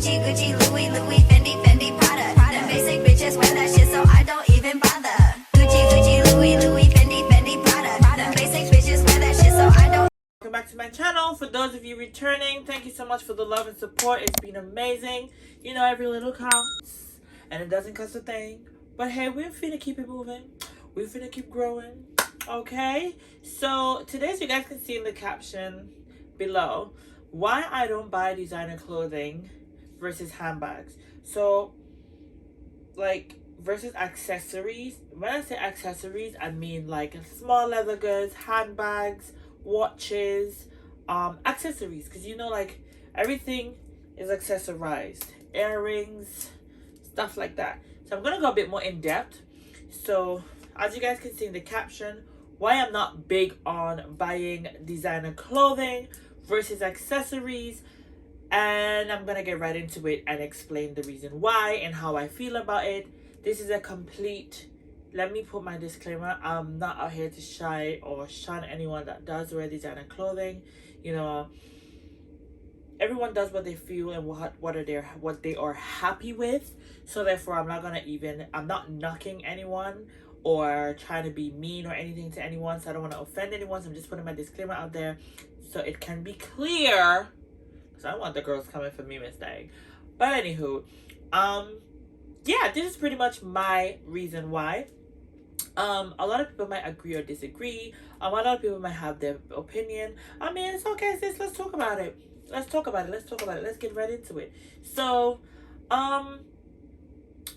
Gucci, Gucci, Louis, Louis, Fendi, Fendi, Prada. Them basic bitches wear that shit, so I don't even bother. Gucci, Gucci, Louis, Louis, Fendi, Fendi, Prada. Them basic bitches wear that shit, so I don't. Welcome back to my channel. For those of you returning, thank you so much for the love and support. It's been amazing. You know, every little counts, and it doesn't cost a thing. But hey, we're finna keep it moving. We're finna keep growing. Okay? So, today's, you guys can see in the caption below, why I don't buy designer clothing versus handbags. So, like, versus accessories. When I say accessories, I mean like small leather goods, handbags, watches, accessories, because you know, like, everything is accessorized, earrings, stuff like that. So I'm gonna go a bit more in depth. So as you guys can see in the caption, why I'm not big on buying designer clothing versus accessories, and I'm gonna get right into it and explain the reason why and how I feel about it. This is a complete, let me put my disclaimer, I'm not out here to shy or shun anyone that does wear designer clothing. You know, everyone does what they feel and what they are happy with. So therefore, I'm not knocking anyone or trying to be mean or anything to anyone. So I don't want to offend anyone. So I'm just putting my disclaimer out there so it can be clear. Because I don't want the girls coming for me, mistake. But anywho, yeah, this is pretty much my reason why. A lot of people might agree or disagree. A lot of people might have their opinion. I mean, it's okay, sis. Let's talk about it. Let's get right into it. So, why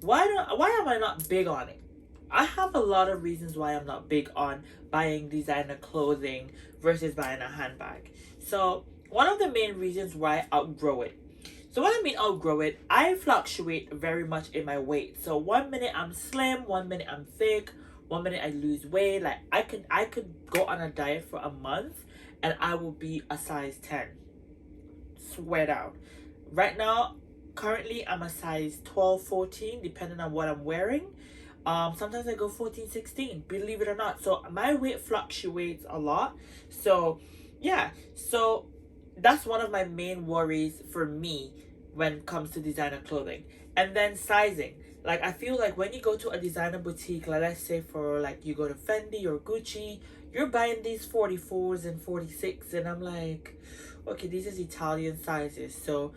am I not big on it? I have a lot of reasons why I'm not big on buying designer clothing versus buying a handbag. So, one of the main reasons why I outgrow it. So what I mean outgrow it, I fluctuate very much in my weight. So 1 minute I'm slim, 1 minute I'm thick, 1 minute I lose weight. Like I could go on a diet for a month and I will be a size 10. Swear down. Right now, currently I'm a size 12, 14, depending on what I'm wearing. Sometimes I go 14, 16, believe it or not. So my weight fluctuates a lot. So yeah, so that's one of my main worries for me when it comes to designer clothing. And then sizing. Like, I feel like when you go to a designer boutique, like let's say for like you go to Fendi or Gucci, you're buying these 44s and 46, and I'm like, okay, these is Italian sizes. So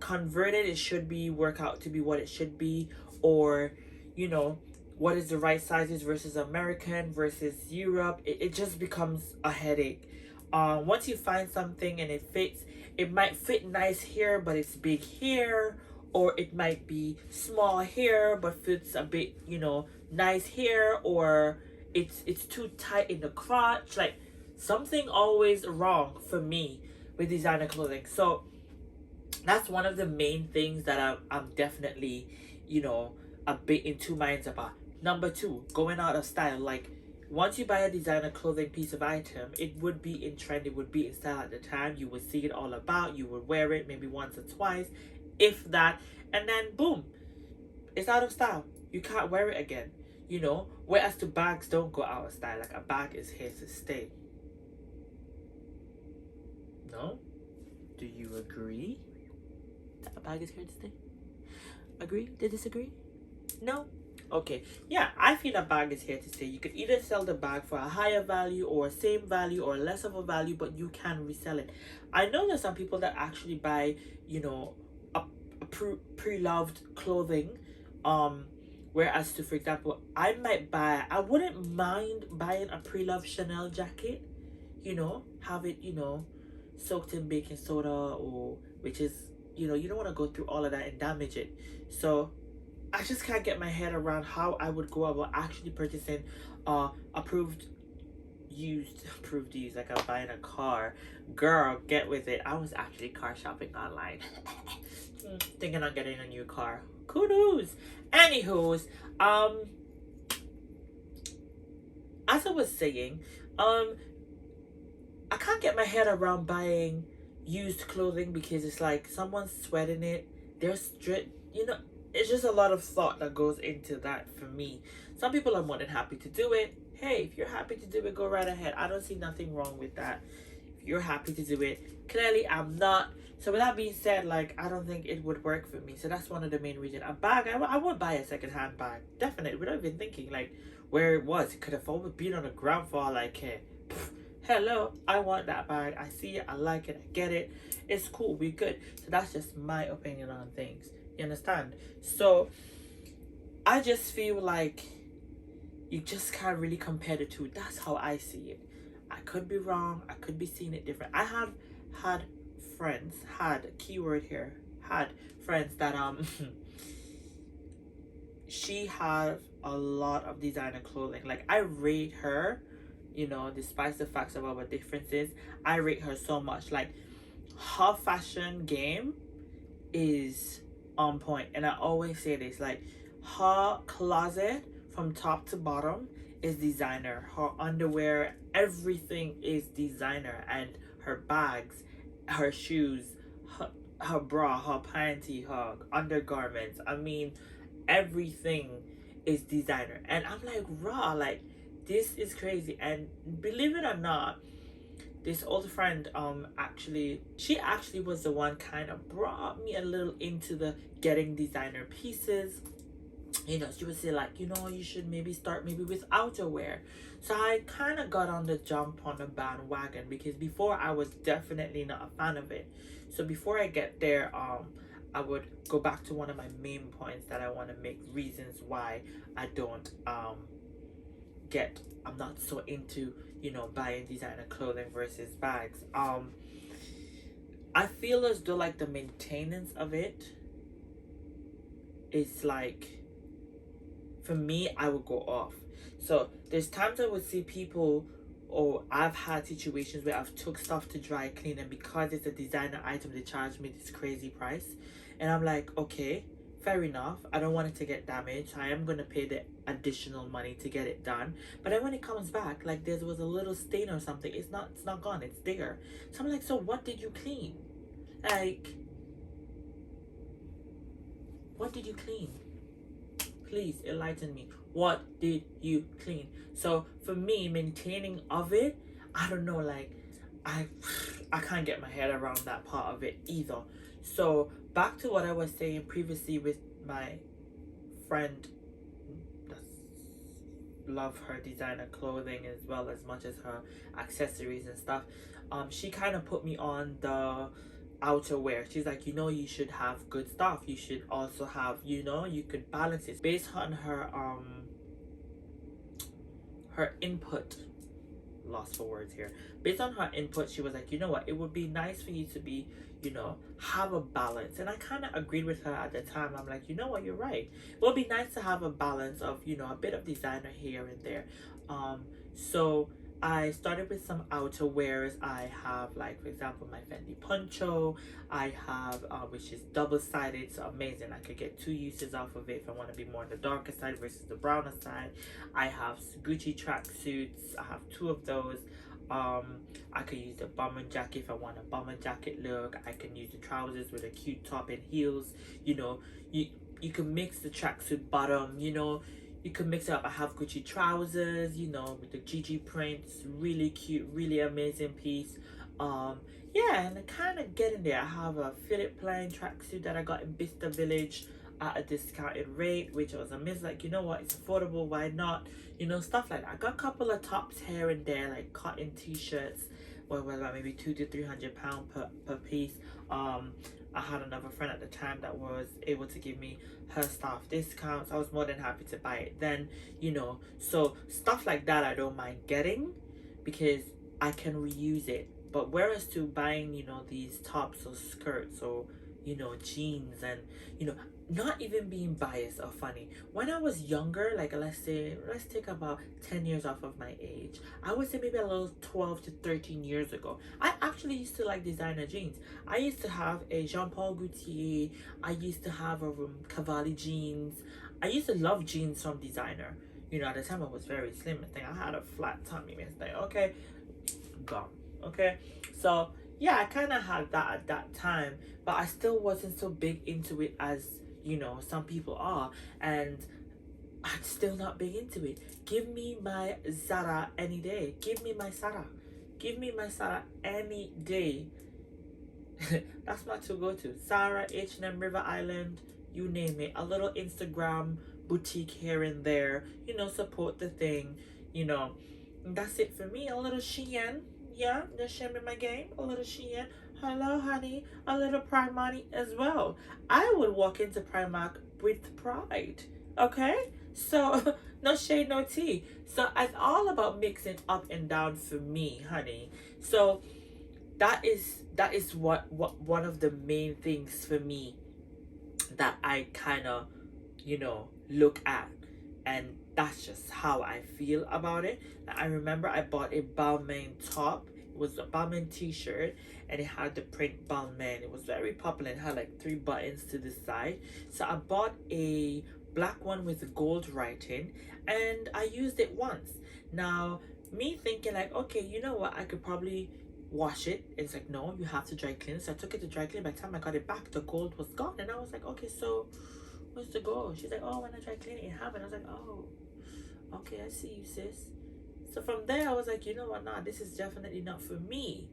converted, it should be work out to be what it should be, or you know, what is the right sizes versus American versus Europe. It just becomes a headache. Once you find something and it fits, it might fit nice here, but it's big here, or it might be small here, but fits a bit, you know, nice here, or it's too tight in the crotch. Like, something always wrong for me with designer clothing. So that's one of the main things that I'm definitely, you know, a bit in two minds about. Number two, going out of style. Like, once you buy a designer clothing piece of item, it would be in trend, it would be in style at the time. You would see it all about, you would wear it maybe once or twice, if that, and then boom, it's out of style. You can't wear it again, you know? Whereas the bags don't go out of style. Like, a bag is here to stay. No? Do you agree that a bag is here to stay? Agree? To disagree? No? Okay, yeah, I feel a bag is here to stay. You could either sell the bag for a higher value or same value or less of a value, but you can resell it. I know there's some people that actually buy, you know, a pre-loved clothing, whereas to, for example, I wouldn't mind buying a pre-loved Chanel jacket, you know, have it, you know, soaked in baking soda, or which is, you know, you don't want to go through all of that and damage it. So I just can't get my head around how I would go about actually purchasing approved used, like I'm buying a car. Girl, get with it. I was actually car shopping online. Thinking on getting a new car. Kudos. Anywho's, as I was saying, I can't get my head around buying used clothing because it's like someone's sweating it. They're you know, it's just a lot of thought that goes into that for me. Some people are more than happy to do it. Hey, if you're happy to do it, go right ahead. I don't see nothing wrong with that. you're happy to do it. Clearly, I'm not. So with that being said, like, I don't think it would work for me. So that's one of the main reasons. A bag, I would buy a second-hand bag. Definitely, without even thinking, like, where it was. It could have always been on the ground for like, hey, hello, I want that bag. I see it, I like it, I get it. It's cool, we good. So that's just my opinion on things. You understand? So I just feel like you just can't really compare the two. That's how I see it. I could be wrong. I could be seeing it different. I have had friends, had keyword here, had friends that she had a lot of designer clothing. Like, I rate her, you know, despite the facts of our differences, I rate her so much. Like, her fashion game is on point. And I always say this, like, her closet from top to bottom is designer. Her underwear, everything is designer. And her bags, her shoes, her bra, her panty, her undergarments, I mean, everything is designer. And I'm like, raw, like, this is crazy. And believe it or not, this old friend she actually was the one kind of brought me a little into the getting designer pieces. You know, she would say, like, you know, you should maybe start maybe with outerwear. So I kind of got on the jump on the bandwagon, because before I was definitely not a fan of it. So before I get there, I would go back to one of my main points that I want to make, reasons why I don't I'm not so into, you know, buying designer clothing versus bags. I feel as though, like, the maintenance of it is like, for me, I would go off. So there's times I would see people, or I've had situations where I've took stuff to dry clean, and because it's a designer item, they charge me this crazy price. And I'm like, okay, fair enough. I don't want it to get damaged. I am going to pay the additional money to get it done. But then when it comes back, like, there was a little stain or something. It's not gone. It's there. So I'm like, so what did you clean? Like, what did you clean? Please enlighten me. What did you clean? So for me, maintaining of it, I don't know, like, I can't get my head around that part of it either. So back to what I was saying previously with my friend that love her designer clothing as well as much as her accessories and stuff. She kind of put me on the outerwear. She's like, you know, you should have good stuff. You should also have, you know, you could balance it based on her input. Lost for words here. Based on her input, she was like, you know what, it would be nice for you to be, you know, have a balance. And I kind of agreed with her at the time. I'm like, you know what, you're right. It would be nice to have a balance of, you know, a bit of designer here and there. So I started with some outerwears. I have, like, for example, my Fendi poncho. I have, which is double-sided, so amazing. I could get 2 uses off of it if I want to be more on the darker side versus the browner side. I have Gucci tracksuits. I have 2 of those. I could use the bomber jacket if I want a bomber jacket look. I can use the trousers with a cute top and heels. You know, you can mix the tracksuit bottom, you know. You can mix it up. I have Gucci trousers, you know, with the GG prints. Really cute, really amazing piece. Yeah, and I kind of getting there. I have a Philip Plain tracksuit that I got in Bista Village at a discounted rate, which was amazing. Like, you know what, it's affordable, why not? You know, stuff like that. I got a couple of tops here and there, like cotton t-shirts, where about maybe £200 to £300 per piece. I had another friend at the time that was able to give me her staff discounts. I was more than happy to buy it then, you know. So stuff like that I don't mind getting, because I can reuse it. But whereas to buying, you know, these tops or skirts or, you know, jeans, and, you know, not even being biased or funny. When I was younger, like, let's take about 10 years off of my age. I would say maybe a little 12 to 13 years ago. I actually used to like designer jeans. I used to have a Jean Paul Gaultier. I used to have a Cavalli jeans. I used to love jeans from designer. You know, at the time I was very slim. I think I had a flat tummy. It's like, okay, gone. Okay, so yeah, I kind of had that at that time, but I still wasn't so big into it as, you know, some people are, and I'm still not big into it. Give me my Zara any day. Give me my Zara. Give me my Zara any day. That's my to go to. Zara, H&M, River Island, you name it. A little Instagram boutique here and there. You know, support the thing. You know, and that's it for me. A little Shein. Yeah, just share me my game. A little Shein. Hello, honey. A little Primani as well. I would walk into Primark with pride. Okay? So, no shade, no tea. So, it's all about mixing up and down for me, honey. So, that is what one of the main things for me that I kind of, you know, look at, and that's just how I feel about it. I remember I bought a Balmain top. It was a Balmain t-shirt, and it had the print Balmain. It was very popular and had like 3 buttons to the side. So I bought a black one with gold writing, and I used it once. Now, me thinking like, okay, you know what, I could probably wash it. It's like, no, you have to dry clean. So I took it to dry clean. By the time I got it back, the gold was gone, and I was like, okay, so what's the gold? She's like, oh, when I dry clean it happened. I was like, oh, okay, I see you, sis. So from there, I was like, you know what, nah, this is definitely not for me.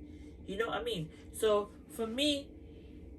You know what I mean? So for me,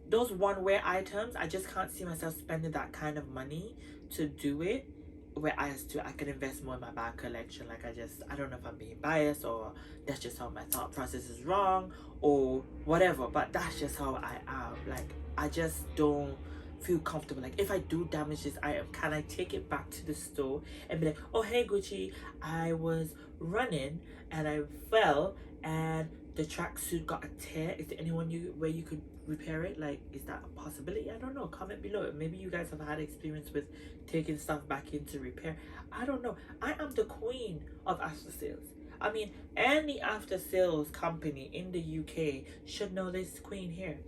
those one-wear items, I just can't see myself spending that kind of money to do it. Whereas I could invest more in my bag collection. Like, I don't know if I'm being biased, or that's just how my thought process is wrong, or whatever, but that's just how I am. Like, I just don't feel comfortable. Like, if I do damage this item, can I take it back to the store and be like, oh, hey Gucci, I was running and I fell and the tracksuit got a tear. Is there anyone where you could repair it? Like, is that a possibility? I don't know. Comment below. Maybe you guys have had experience with taking stuff back into repair. I don't know. I am the queen of after sales. I mean, any after sales company in the UK should know this queen here.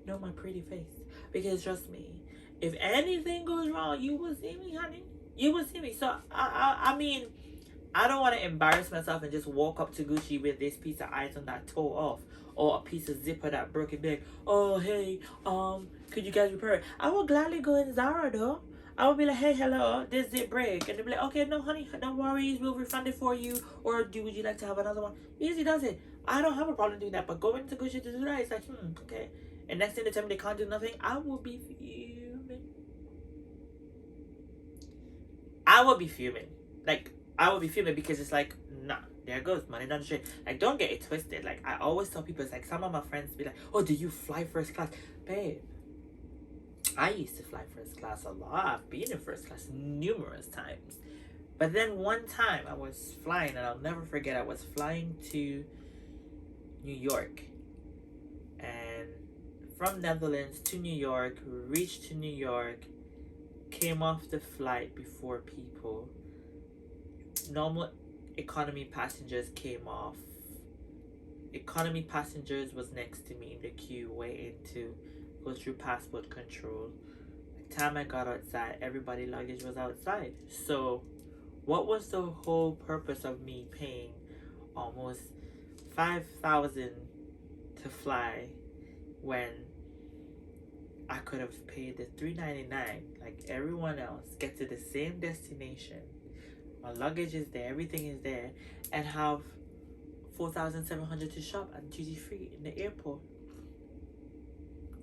Know my pretty face. Because trust me, if anything goes wrong, you will see me, honey. You will see me. So, I mean, I don't want to embarrass myself and just walk up to Gucci with this piece of item that tore off, or a piece of zipper that broke and be like, oh, hey, could you guys repair it? I will gladly go in Zara though. I will be like, hey, hello, this zip break. And they'll be like, okay, no, honey, no worries, we'll refund it for you. Or would you like to have another one? Easy does it. I don't have a problem doing that. But going to Gucci to do that, it's like, okay. And next thing they tell me they can't do nothing, I will be fuming. I will be fuming. Like, I will be fuming, because it's like, nah, there goes money down the drain. Like, don't get it twisted. Like, I always tell people, it's like, some of my friends be like, oh, do you fly first class? Babe, I used to fly first class a lot. I've been in first class numerous times. But then one time I was flying, and I'll never forget, I was flying to New York. And from Netherlands to New York, reached to New York, came off the flight before people. Normal economy passengers came off. Economy passengers was next to me in the queue waiting to go through passport control. By the time I got outside, everybody's luggage was outside. So what was the whole purpose of me paying almost $5,000 to fly when I could have paid the $399 like everyone else, get to the same destination, my luggage is there, everything is there, and have $4,700 to shop and duty free in the airport?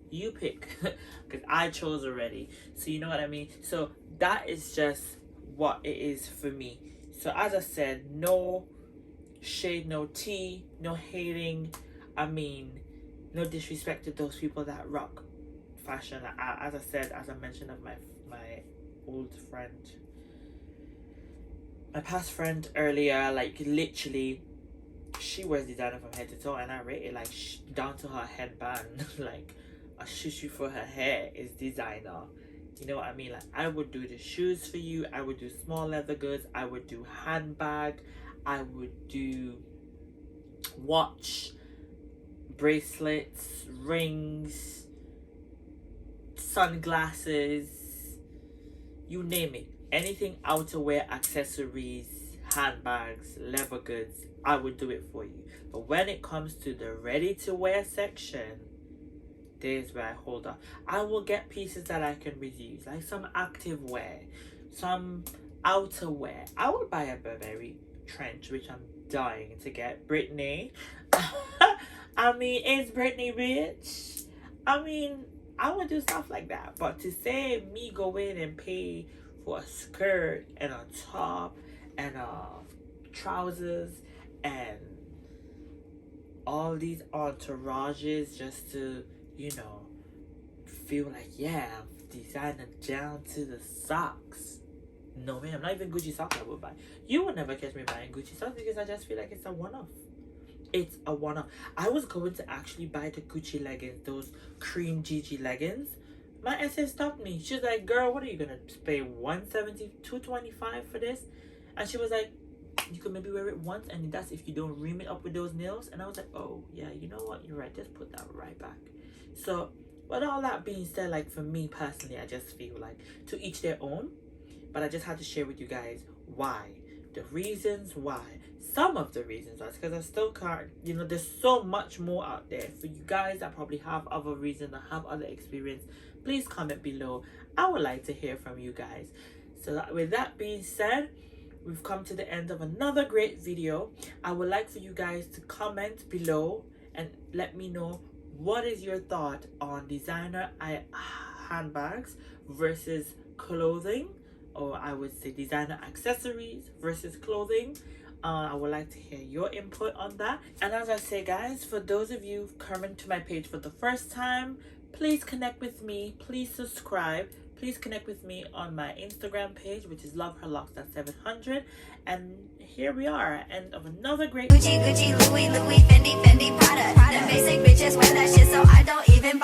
You pick, because I chose already. So you know what I mean? So that is just what it is for me. So as I said, no shade, no tea, no hating. I mean, no disrespect to those people that rock fashion. As I said, as I mentioned of my old friend, my past friend earlier, like literally, she wears designer from head to toe, and I rate it like down to her headband. Like a shushu for her hair is designer. You know what I mean? Like, I would do the shoes for you. I would do small leather goods. I would do handbag. I would do watch, bracelets, rings, sunglasses, you name it. Anything outerwear, accessories, handbags, leather goods, I would do it for you. But when it comes to the ready to wear section, there's where I hold up. I will get pieces that I can reuse, like some active wear, some outerwear. I would buy a Burberry trench, which I'm dying to get. Brittany, I mean, it's Britney, bitch. I mean, I would do stuff like that. But to say me go in and pay for a skirt and a top and trousers and all these entourages just to, feel like, yeah, I'm designer down to the socks. No, man, not even Gucci socks I would buy. You would never catch me buying Gucci socks because I just feel like it's a one-off. It's a one-off. I was going to actually buy the Gucci leggings, those cream Gigi leggings. My essay stopped me. She's like, girl, what are you gonna pay $170, $225 for this? And she was like, you could maybe wear it once, and that's if you don't ream it up with those nails. And I was like, oh yeah, you know what, you're right, just put that right back. So with all that being said, like for me personally, I just feel like to each their own, but I just had to share with you guys why, the reasons why, some of the reasons why, because I still can't, there's so much more out there for you guys that probably have other reasons, that have other experience. Please comment below. I would like to hear from you guys. So with that being said, we've come to the end of another great video. I would like for you guys to comment below and let me know what is your thought on designer handbags versus clothing, or I would say designer accessories versus clothing. I would like to hear your input on that. And as I say, guys, for those of you coming to my page for the first time, please connect with me, please subscribe, please connect with me on my Instagram page, which is loveherlocks.700. And here we are, end of another great Gucci, Gucci, Louis, Louis, Fendi, Fendi, Prada. Prada. Basic bitches wear that shit, so I don't even